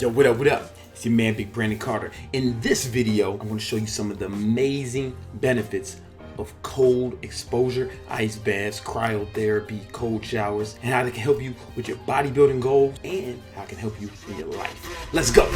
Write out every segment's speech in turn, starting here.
Yo, what up, what up? It's your man, Big Brandon Carter. In this video, I'm gonna show you some of the amazing benefits of cold exposure, ice baths, cryotherapy, cold showers, and how they can help you with your bodybuilding goals and how it can help you in your life. Let's go.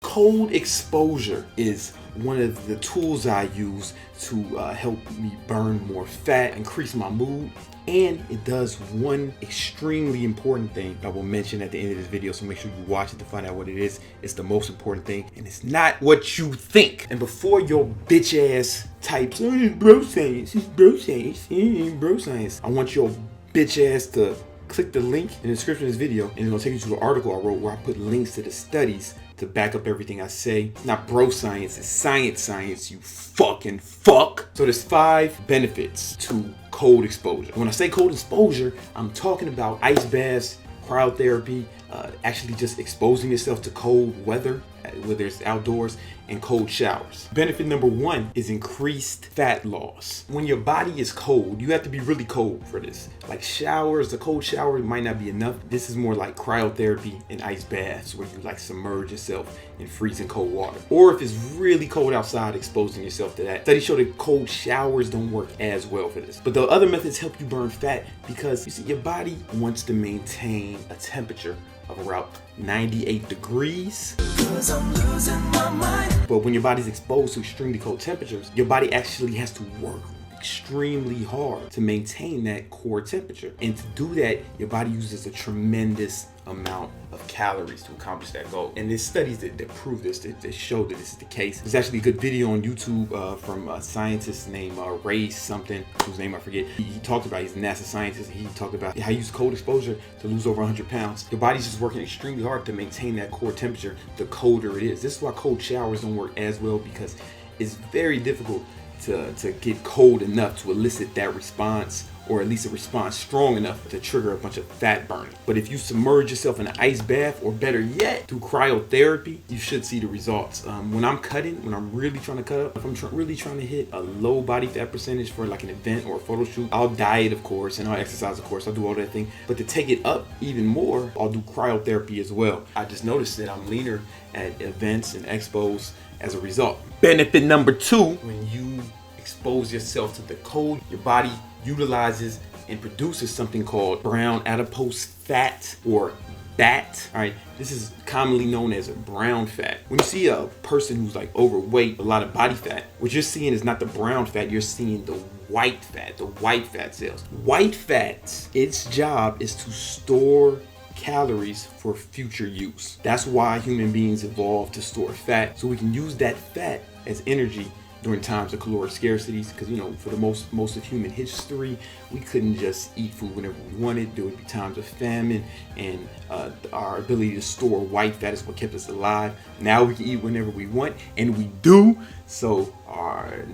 Cold exposure is one of the tools I use to help me burn more fat, increase my mood, and it does one extremely important thing I will mention at the end of this video, so make sure you watch it to find out what it is. It's the most important thing, and it's not what you think. And before your bitch ass types, oh, it's bro science, it's bro science, it's bro science, I want your bitch ass to click the link in the description of this video, and it's gonna take you to an article I wrote where I put links to the studies to back up everything I say. It's not bro science, it's science, you fucking fuck. So there's 5 benefits to cold exposure. When I say cold exposure, I'm talking about ice baths, cryotherapy, actually just exposing yourself to cold weather, whether it's outdoors, and cold showers. Benefit number 1 is increased fat loss. When your body is cold, you have to be really cold for this. Like showers, the cold shower might not be enough. This is more like cryotherapy and ice baths where you like submerge yourself in freezing cold water. Or if it's really cold outside, exposing yourself to that. Studies show that cold showers don't work as well for this. But the other methods help you burn fat because you see your body wants to maintain a temperature of around 98 degrees. But when your body's exposed to extremely cold temperatures, your body actually has to work extremely hard to maintain that core temperature. And to do that, your body uses a tremendous amount of calories to accomplish that goal. And there's studies that prove this, that show that this is the case. There's actually a good video on YouTube from a scientist named Ray something, whose name I forget. He talked about, he's a NASA scientist, and he talked about how you use cold exposure to lose over 100 pounds. Your body's just working extremely hard to maintain that core temperature the colder it is. This is why cold showers don't work as well, because it's very difficult to get cold enough to elicit that response, or at least a response strong enough to trigger a bunch of fat burning. But if you submerge yourself in an ice bath, or better yet, through cryotherapy, you should see the results. When I'm cutting, when I'm really trying to cut up, if I'm really trying to hit a low body fat percentage for like an event or a photo shoot, I'll diet, of course, and I'll exercise, of course, I'll do all that thing. But to take it up even more, I'll do cryotherapy as well. I just noticed that I'm leaner at events and expos as a result. Benefit number 2, when you expose yourself to the cold, your body utilizes and produces something called brown adipose fat, or BAT. All right, this is commonly known as brown fat. When you see a person who's like overweight, a lot of body fat, what you're seeing is not the brown fat, you're seeing the white fat, the white fat cells. White fat, its job is to store calories for future use. That's why human beings evolved to store fat, so we can use that fat as energy during times of caloric scarcities, because you know, for the most of human history, we couldn't just eat food whenever we wanted. There would be times of famine, and our ability to store white fat is what kept us alive. Now we can eat whenever we want, and we do. So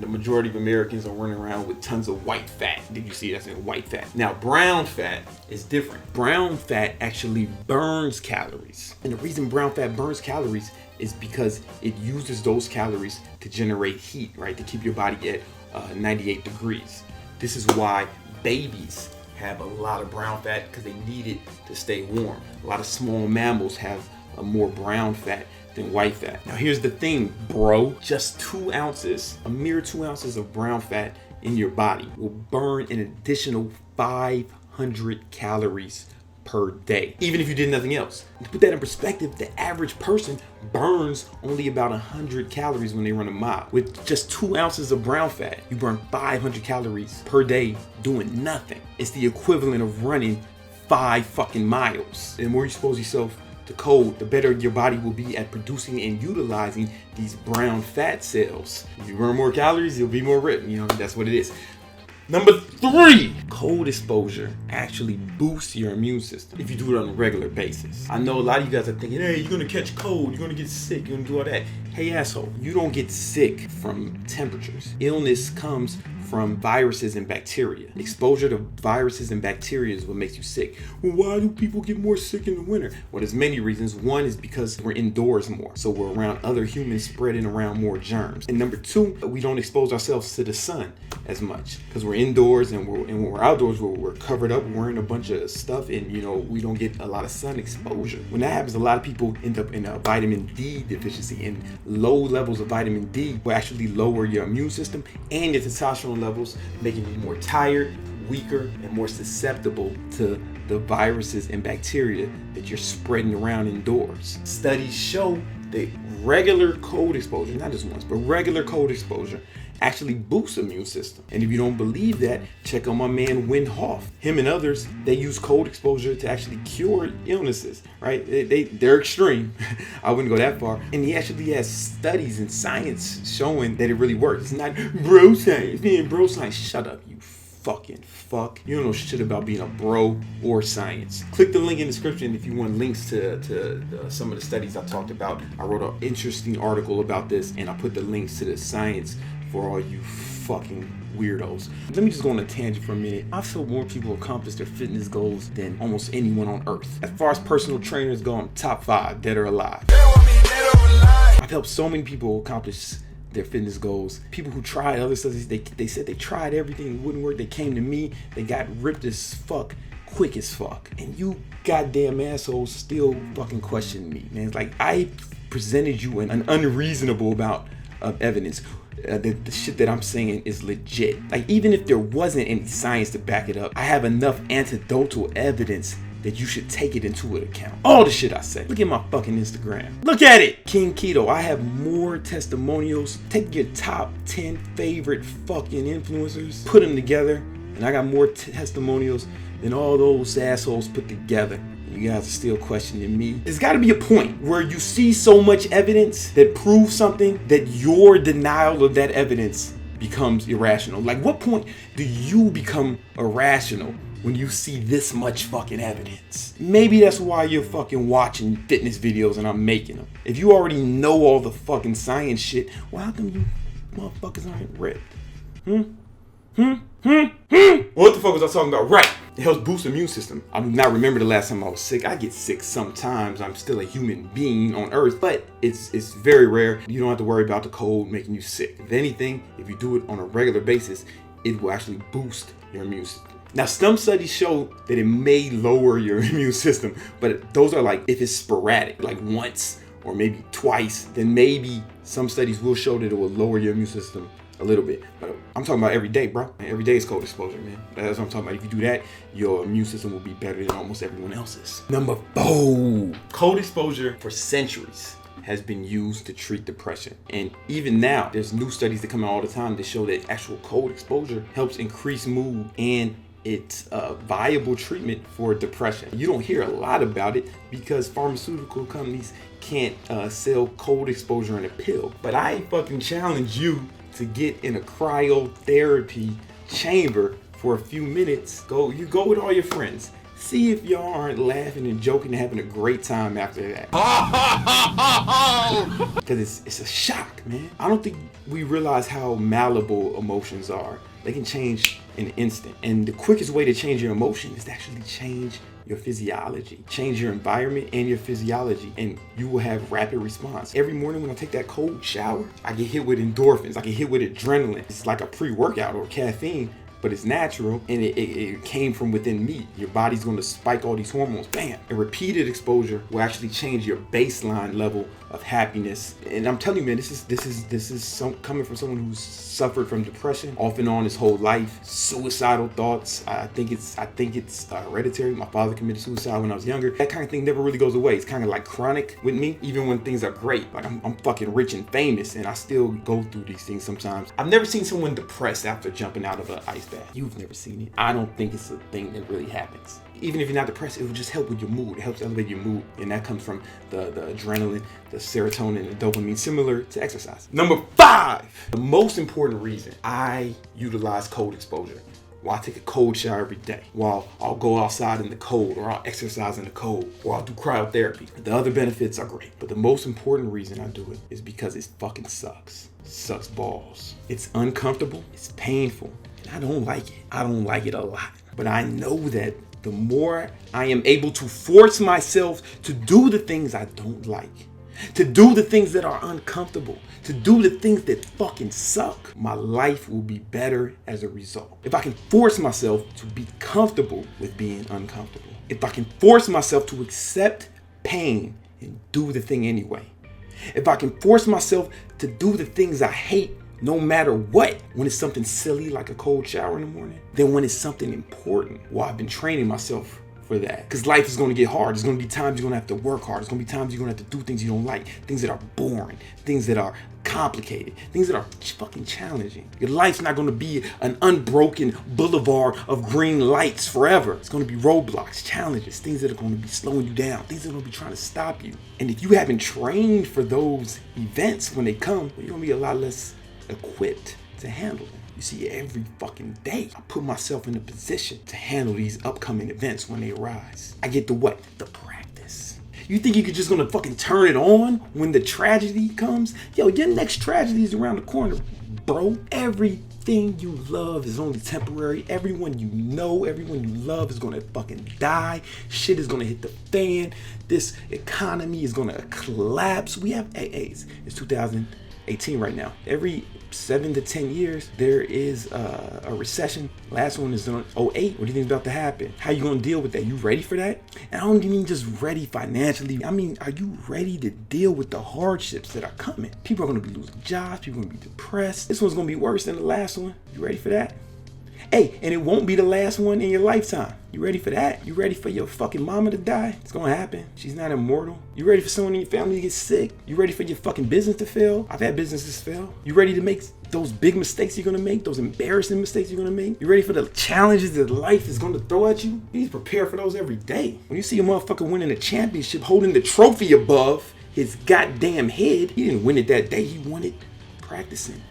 the majority of Americans are running around with tons of white fat. Did you see that's in white fat? Now brown fat is different. Brown fat actually burns calories, and the reason brown fat burns calories is because it uses those calories to generate heat, right? To keep your body at 98 degrees. This is why babies have a lot of brown fat, because they need it to stay warm. A lot of small mammals have more brown fat than white fat. Now here's the thing, bro. Just 2 ounces, a mere 2 ounces of brown fat in your body will burn an additional 500 calories per day, even if you did nothing else. To put that in perspective, the average person burns only about 100 calories when they run a mile. With just 2 ounces of brown fat, you burn 500 calories per day doing nothing. It's the equivalent of running 5 fucking miles. The more you expose yourself to cold, the better your body will be at producing and utilizing these brown fat cells. If you burn more calories, you'll be more ripped. You know, that's what it is. Number 3, cold exposure actually boosts your immune system if you do it on a regular basis. I know a lot of you guys are thinking, hey, you're gonna catch cold, you're gonna get sick, you're gonna do all that. Hey asshole, you don't get sick from temperatures. Illness comes from viruses and bacteria. Exposure to viruses and bacteria is what makes you sick. Well, why do people get more sick in the winter? Well, there's many reasons. One is because we're indoors more, so we're around other humans, spreading around more germs. And number two, we don't expose ourselves to the sun as much because we're indoors, and when we're outdoors, we're covered up, wearing a bunch of stuff, and we don't get a lot of sun exposure. When that happens, a lot of people end up in a vitamin D deficiency, and low levels of vitamin D will actually lower your immune system and your testosterone levels, making you more tired, weaker, and more susceptible to the viruses and bacteria that you're spreading around indoors. Studies show that regular cold exposure, not just once, but regular cold exposure actually boosts the immune system. And if you don't believe that, check on my man Wim Hof. Him and others, they use cold exposure to actually cure illnesses, right? They're extreme. I wouldn't go that far. And he actually has studies and science showing that it really works. It's not bro science. Man, bro science, shut up, you fucking fuck. You don't know shit about being a bro or science. Click the link in the description if you want links to some of the studies I talked about. I wrote an interesting article about this, and I put the links to the science for all you fucking weirdos. Let me just go on a tangent for a minute. I feel more people accomplish their fitness goals than almost anyone on earth. As far as personal trainers go, I'm top 5, dead or alive. I've helped so many people accomplish their fitness goals. People who tried other studies, they said they tried everything, it wouldn't work. They came to me, they got ripped as fuck, quick as fuck. And you goddamn assholes still fucking question me, man. It's like I presented you an unreasonable amount of evidence. The shit that I'm saying is legit. Like, even if there wasn't any science to back it up, I have enough anecdotal evidence that you should take it into account. All the shit I say. Look at my fucking Instagram. Look at it! King Keto, I have more testimonials. Take your top 10 favorite fucking influencers, put them together, and I got more testimonials than all those assholes put together. You guys are still questioning me. There's got to be a point where you see so much evidence that proves something that your denial of that evidence becomes irrational. Like, what point do you become irrational when you see this much fucking evidence? Maybe that's why you're fucking watching fitness videos and I'm making them. If you already know all the fucking science shit, well, how come you motherfuckers aren't ripped? What the fuck was I talking about? Right. It helps boost the immune system. I do not remember the last time I was sick. I get sick sometimes. I'm still a human being on earth, but it's very rare. You don't have to worry about the cold making you sick. If anything, if you do it on a regular basis, it will actually boost your immune system. Now, some studies show that it may lower your immune system, but those are like if it's sporadic, like once or maybe twice, then maybe some studies will show that it will lower your immune system a little bit. But I'm talking about every day, bro. Every day is cold exposure, man. That's what I'm talking about. If you do that, your immune system will be better than almost everyone else's. Number 4, cold exposure for centuries has been used to treat depression. And even now, there's new studies that come out all the time that show that actual cold exposure helps increase mood, and it's a viable treatment for depression. You don't hear a lot about it because pharmaceutical companies can't sell cold exposure in a pill. But I fucking challenge you to get in a cryotherapy chamber for a few minutes. You go with all your friends. See if y'all aren't laughing and joking and having a great time after that. Because it's a shock, man. I don't think we realize how malleable emotions are. They can change in an instant. And the quickest way to change your emotion is to actually change your physiology. Change your environment and your physiology, and you will have rapid response. Every morning when I take that cold shower, I get hit with endorphins. I get hit with adrenaline. It's like a pre-workout or caffeine, but it's natural, and it came from within me. Your body's going to spike all these hormones, bam. And repeated exposure will actually change your baseline level of happiness. And I'm telling you, man, this is coming from someone who's suffered from depression off and on his whole life, suicidal thoughts. I think it's hereditary. My father committed suicide when I was younger. That kind of thing never really goes away. It's kind of like chronic with me, even when things are great. Like I'm fucking rich and famous, and I still go through these things sometimes. I've never seen someone depressed after jumping out of an ice bath. You've never seen it. I don't think it's a thing that really happens. Even if you're not depressed, it will just help with your mood. It helps elevate your mood, and that comes from the adrenaline, the serotonin, the dopamine, similar to exercise. Number 5, the most important reason I utilize cold exposure while I take a cold shower every day, while I'll go outside in the cold, or I'll exercise in the cold, or I'll do cryotherapy. The other benefits are great, but the most important reason I do it is because it fucking sucks. Sucks balls. It's uncomfortable, it's painful, and I don't like it. I don't like it a lot. But I know that the more I am able to force myself to do the things I don't like, to do the things that are uncomfortable, to do the things that fucking suck, my life will be better as a result. If I can force myself to be comfortable with being uncomfortable, if I can force myself to accept pain and do the thing anyway, if I can force myself to do the things I hate no matter what, when it's something silly like a cold shower in the morning, then when it's something important, well, I've been training myself for that. Because life is going to get hard. There's going to be times you're going to have to work hard. There's going to be times you're going to have to do things you don't like, things that are boring, things that are complicated, things that are fucking challenging. Your life's not going to be an unbroken boulevard of green lights forever. It's going to be roadblocks, challenges, things that are going to be slowing you down, things that are going to be trying to stop you. And if you haven't trained for those events when they come, well, you're going to be a lot less equipped to handle them. You see, every fucking day, I put myself in a position to handle these upcoming events when they arise. I get the what? The practice. You think you're just gonna fucking turn it on when the tragedy comes? Yo, your next tragedy is around the corner, bro. Everything you love is only temporary. Everyone you know, everyone you love is gonna fucking die. Shit is gonna hit the fan. This economy is gonna collapse. We have AAs. It's 2018 right now. Every 7 to 10 years, there is a recession. Last one is in 08. What do you think is about to happen? How you gonna deal with that? You ready for that? And I don't mean just ready financially. I mean, are you ready to deal with the hardships that are coming? People are gonna be losing jobs. People are gonna be depressed. This one's gonna be worse than the last one. You ready for that? Hey, and it won't be the last one in your lifetime. You ready for that? You ready for your fucking mama to die? It's gonna happen. She's not immortal. You ready for someone in your family to get sick? You ready for your fucking business to fail? I've had businesses fail. You ready to make those big mistakes you're gonna make? Those embarrassing mistakes you're gonna make? You ready for the challenges that life is gonna throw at you? You need to prepare for those every day. When you see a motherfucker winning a championship, holding the trophy above his goddamn head, he didn't win it that day. He won it practicing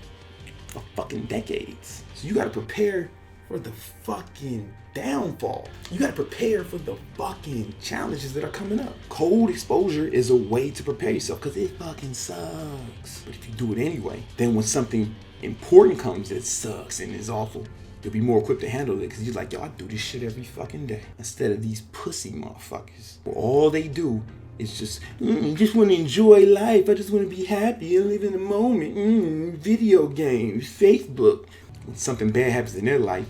for fucking decades. So you gotta prepare for the fucking downfall. You gotta prepare for the fucking challenges that are coming up. Cold exposure is a way to prepare yourself because it fucking sucks. But if you do it anyway, then when something important comes that sucks and is awful, you'll be more equipped to handle it because you're like, yo, I do this shit every fucking day. Instead of these pussy motherfuckers, where all they do is just want to enjoy life. I just want to be happy and live in the moment. Video games, Facebook. When something bad happens in their life,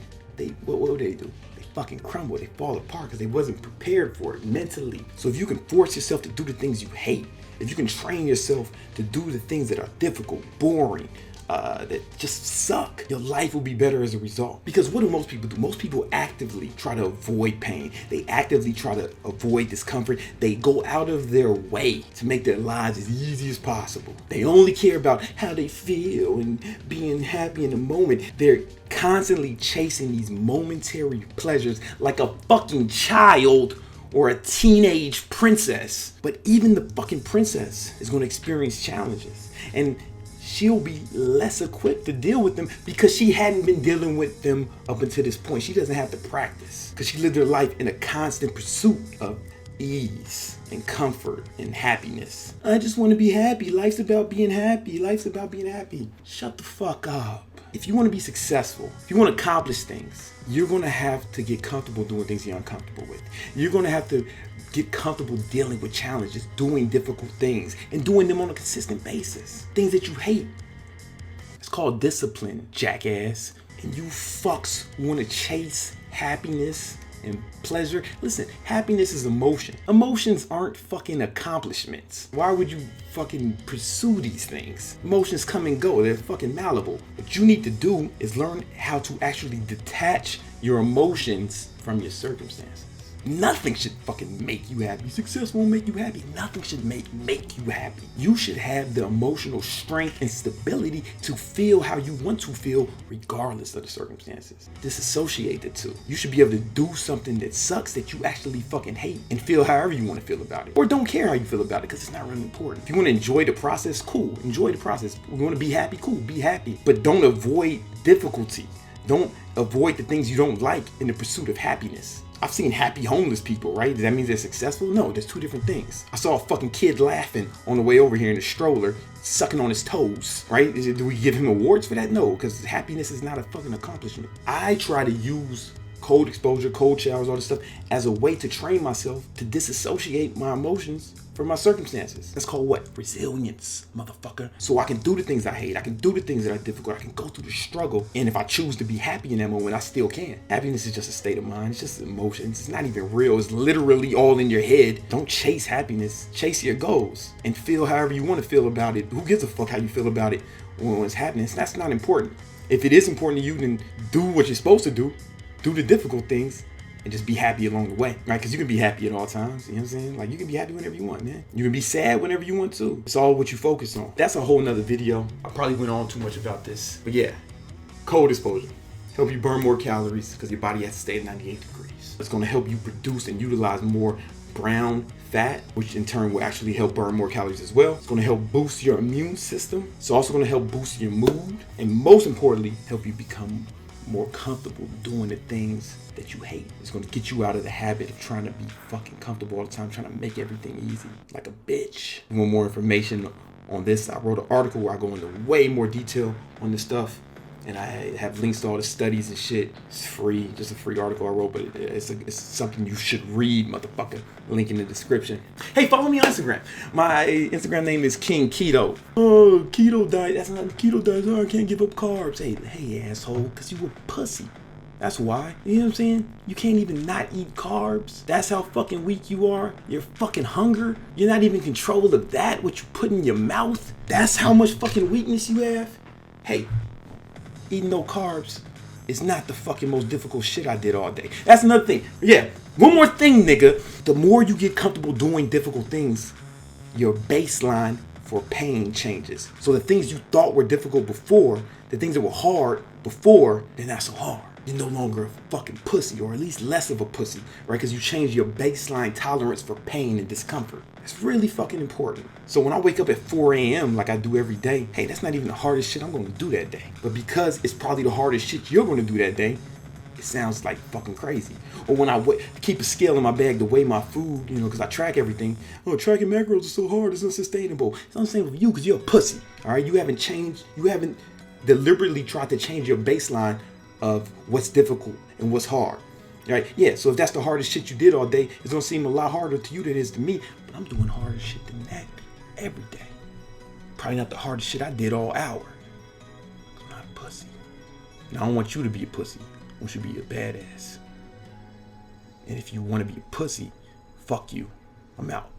what do? They fucking crumble. They fall apart because they wasn't prepared for it mentally. So if you can force yourself to do the things you hate, if you can train yourself to do the things that are difficult, boring, that just suck, your life will be better as a result. Because what do most people do? Most people actively try to avoid pain. They actively try to avoid discomfort. They go out of their way to make their lives as easy as possible. They only care about how they feel and being happy in the moment. They're constantly chasing these momentary pleasures like a fucking child or a teenage princess. But even the fucking princess is going to experience challenges. And she'll be less equipped to deal with them because she hadn't been dealing with them up until this point. She doesn't have to practice because she lived her life in a constant pursuit of ease and comfort and happiness. I just want to be happy. Life's about being happy. Life's about being happy. Shut the fuck up. If you want to be successful, if you want to accomplish things, you're going to have to get comfortable doing things you're uncomfortable with. You're going to have to get comfortable dealing with challenges, doing difficult things, and doing them on a consistent basis. Things that you hate. It's called discipline, jackass. And you fucks want to chase happiness and pleasure. Listen, happiness is emotion. Emotions aren't fucking accomplishments. Why would you fucking pursue these things? Emotions come and go. They're fucking malleable. What you need to do is learn how to actually detach your emotions from your circumstances. Nothing should fucking make you happy. Success won't make you happy. Nothing should make you happy. You should have the emotional strength and stability to feel how you want to feel regardless of the circumstances. Disassociate the two. You should be able to do something that sucks that you actually fucking hate and feel however you want to feel about it. Or don't care how you feel about it because it's not really important. If you want to enjoy the process, cool. Enjoy the process. You want to be happy, cool. Be happy. But don't avoid difficulty. Don't avoid the things you don't like in the pursuit of happiness. I've seen happy homeless people, right? Does that mean they're successful? No, there's two different things. I saw a fucking kid laughing on the way over here in the stroller, sucking on his toes, right? Do we give him awards for that? No, because happiness is not a fucking accomplishment. I try to use cold exposure, cold showers, all this stuff as a way to train myself to disassociate my emotions from my circumstances. That's called what? Resilience, motherfucker. So I can do the things I hate. I can do the things that are difficult. I can go through the struggle. And if I choose to be happy in that moment, I still can. Happiness is just a state of mind. It's just emotions. It's not even real. It's literally all in your head. Don't chase happiness. Chase your goals and feel however you want to feel about it. Who gives a fuck how you feel about it when it's happening? That's not important. If it is important to you, then do what you're supposed to do. Do the difficult things and just be happy along the way, right? Because you can be happy at all times, you know what I'm saying? Like, you can be happy whenever you want, man. You can be sad whenever you want to. It's all what you focus on. That's a whole nother video. I probably went on too much about this, but yeah, cold exposure. Help you burn more calories because your body has to stay at 98 degrees. It's gonna help you produce and utilize more brown fat, which in turn will actually help burn more calories as well. It's going to help boost your immune system. It's also going to help boost your mood, and most importantly, help you become more comfortable doing the things that you hate. It's going to get you out of the habit of trying to be fucking comfortable all the time, trying to make everything easy like a bitch. If you want more information on this, I wrote an article where I go into way more detail on this stuff, and I have links to all the studies and shit. It's free, just a free article I wrote, but it's something you should read, motherfucker. Link in the description. Hey, follow me on Instagram. My Instagram name is King Keto. Oh, keto diet. That's not the keto diet. Oh, I can't give up carbs. Hey, asshole, because you a pussy. That's why. You know what I'm saying? You can't even not eat carbs. That's how fucking weak you are. Your fucking hunger. You're not even in control of that, what you put in your mouth. That's how much fucking weakness you have. Hey, eating no carbs is not the fucking most difficult shit I did all day. That's another thing. Yeah, one more thing, nigga. The more you get comfortable doing difficult things, your baseline for pain changes. So the things you thought were difficult before, the things that were hard before, they're not so hard. You're no longer a fucking pussy, or at least less of a pussy, right? Because you change your baseline tolerance for pain and discomfort. It's really fucking important. So when I wake up at 4 a.m. like I do every day, hey, that's not even the hardest shit I'm going to do that day. But because it's probably the hardest shit you're going to do that day, it sounds like fucking crazy. Or when I keep a scale in my bag to weigh my food, you know, because I track everything. Oh, tracking macros is so hard, it's unsustainable. It's unsustainable for you because you're a pussy, all right? You haven't deliberately tried to change your baseline of what's difficult and what's hard. Right? Yeah, so if that's the hardest shit you did all day, it's gonna seem a lot harder to you than it is to me. But I'm doing harder shit than that every day. Probably not the hardest shit I did all hour. I'm not a pussy. Now I don't want you to be a pussy. I want you to be a badass. And if you want to be a pussy, fuck you. I'm out.